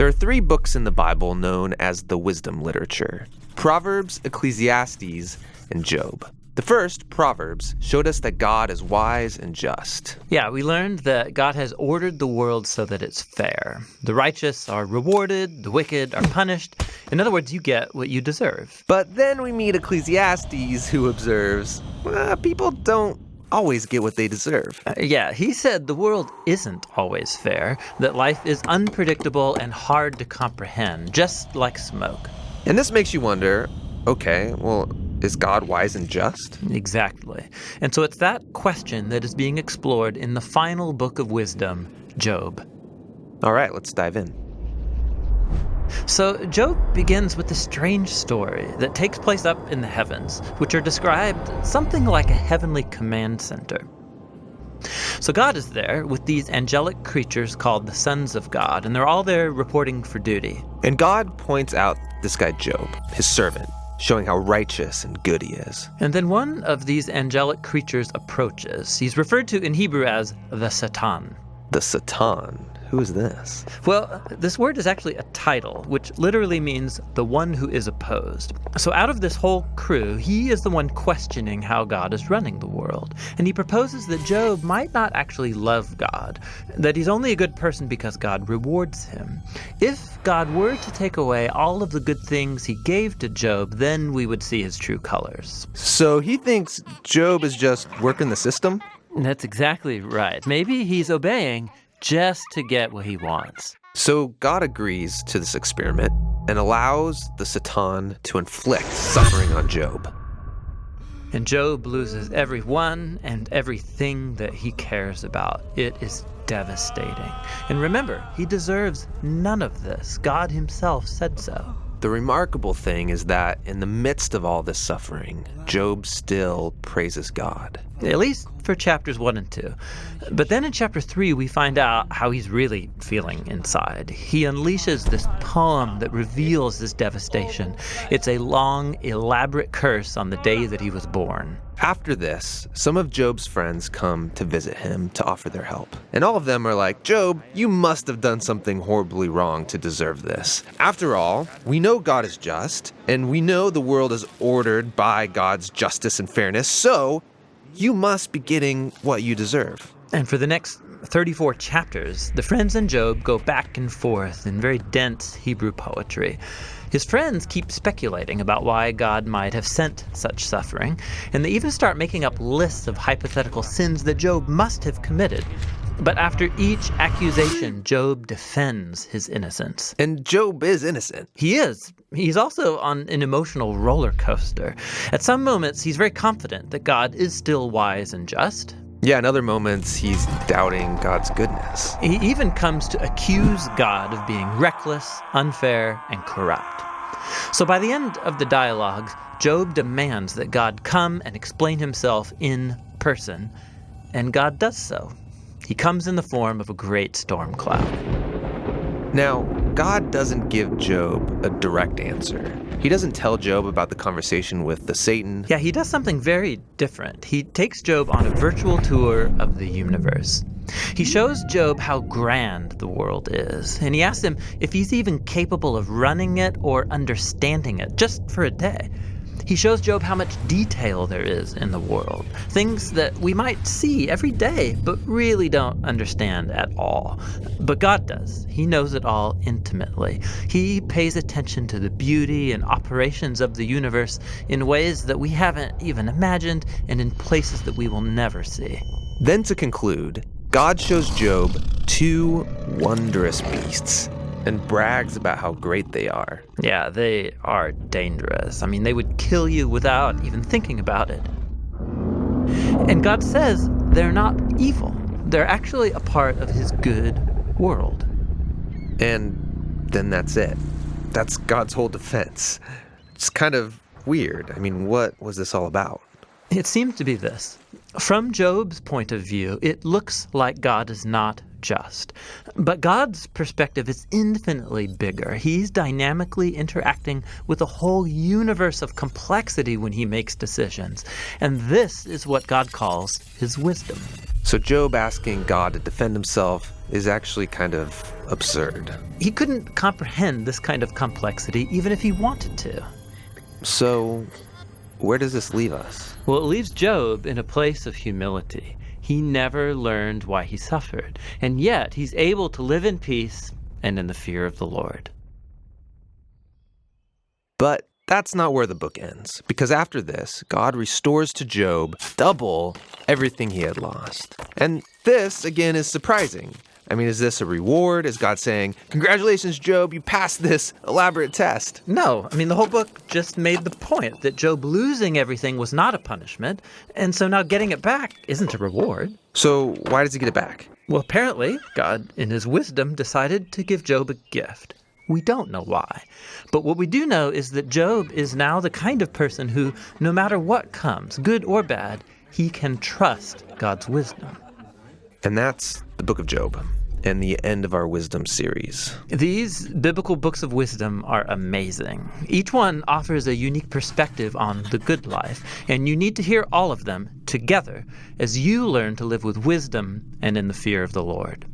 There are 3 books in the Bible known as the wisdom literature: Proverbs, Ecclesiastes, and Job. The first, Proverbs, showed us that God is wise and just. Yeah, we learned that God has ordered the world so that it's fair. The righteous are rewarded, the wicked are punished. In other words, you get what you deserve. But then we meet Ecclesiastes, who observes, people don't always get what they deserve. He said the world isn't always fair, that life is unpredictable and hard to comprehend, just like smoke. And this makes you wonder, okay, well, is God wise and just? Exactly. And so it's that question that is being explored in the final book of wisdom, Job. All right, let's dive in. So Job begins with a strange story that takes place up in the heavens, which are described something like a heavenly command center. So God is there with these angelic creatures called the sons of God, and they're all there reporting for duty. And God points out this guy Job, his servant, showing how righteous and good he is. And then one of these angelic creatures approaches. He's referred to in Hebrew as the Satan. The Satan? Who is this? Well, this word is actually a title, which literally means the one who is opposed. So out of this whole crew, he is the one questioning how God is running the world. And he proposes that Job might not actually love God, that he's only a good person because God rewards him. If God were to take away all of the good things he gave to Job, then we would see his true colors. So he thinks Job is just working the system? That's exactly right. Maybe he's obeying just to get what he wants. So God agrees to this experiment and allows the Satan to inflict suffering on Job. And Job loses everyone and everything that he cares about. It is devastating. And remember, he deserves none of this. God himself said so. The remarkable thing is that in the midst of all this suffering, Job still praises God. At least for chapters 1 and 2. But then in chapter 3, we find out how he's really feeling inside. He unleashes this poem that reveals this devastation. It's a long, elaborate curse on the day that he was born. After this, some of Job's friends come to visit him to offer their help. And all of them are like, Job, you must have done something horribly wrong to deserve this. After all, we know God is just, and we know the world is ordered by God's justice and fairness, so you must be getting what you deserve. And for the next 34 chapters, the friends and Job go back and forth in very dense Hebrew poetry. His friends keep speculating about why God might have sent such suffering, and they even start making up lists of hypothetical sins that Job must have committed. But after each accusation, Job defends his innocence. And Job is innocent. He is. He's also on an emotional roller coaster. At some moments, he's very confident that God is still wise and just. Yeah, in other moments, he's doubting God's goodness. He even comes to accuse God of being reckless, unfair, and corrupt. So by the end of the dialogue, Job demands that God come and explain himself in person, and God does so. He comes in the form of a great storm cloud. Now, God doesn't give Job a direct answer. He doesn't tell Job about the conversation with the Satan. Yeah, he does something very different. He takes Job on a virtual tour of the universe. He shows Job how grand the world is, and he asks him if he's even capable of running it or understanding it, just for a day. He shows Job how much detail there is in the world, things that we might see every day, but really don't understand at all. But God does. He knows it all intimately. He pays attention to the beauty and operations of the universe in ways that we haven't even imagined and in places that we will never see. Then to conclude, God shows Job 2 wondrous beasts and brags about how great they are. Yeah, they are dangerous. I mean, they would kill you without even thinking about it. And God says they're not evil. They're actually a part of his good world. And then that's it. That's God's whole defense. It's kind of weird. I mean, what was this all about? It seems to be this. From Job's point of view, it looks like God is not just. But God's perspective is infinitely bigger. He's dynamically interacting with a whole universe of complexity when he makes decisions. And this is what God calls his wisdom. So Job asking God to defend himself is actually kind of absurd. He couldn't comprehend this kind of complexity even if he wanted to. So where does this leave us? Well, it leaves Job in a place of humility. He never learned why he suffered, and yet he's able to live in peace and in the fear of the Lord. But that's not where the book ends, because after this, God restores to Job double everything he had lost. And this, again, is surprising. I mean, is this a reward? Is God saying, "Congratulations, Job, you passed this elaborate test"? No, I mean, the whole book just made the point that Job losing everything was not a punishment, and so now getting it back isn't a reward. So why does he get it back? Well, apparently, God, in his wisdom, decided to give Job a gift. We don't know why. But what we do know is that Job is now the kind of person who, no matter what comes, good or bad, he can trust God's wisdom. And that's the book of Job, and the end of our wisdom series. These biblical books of wisdom are amazing. Each one offers a unique perspective on the good life, and you need to hear all of them together as you learn to live with wisdom and in the fear of the Lord.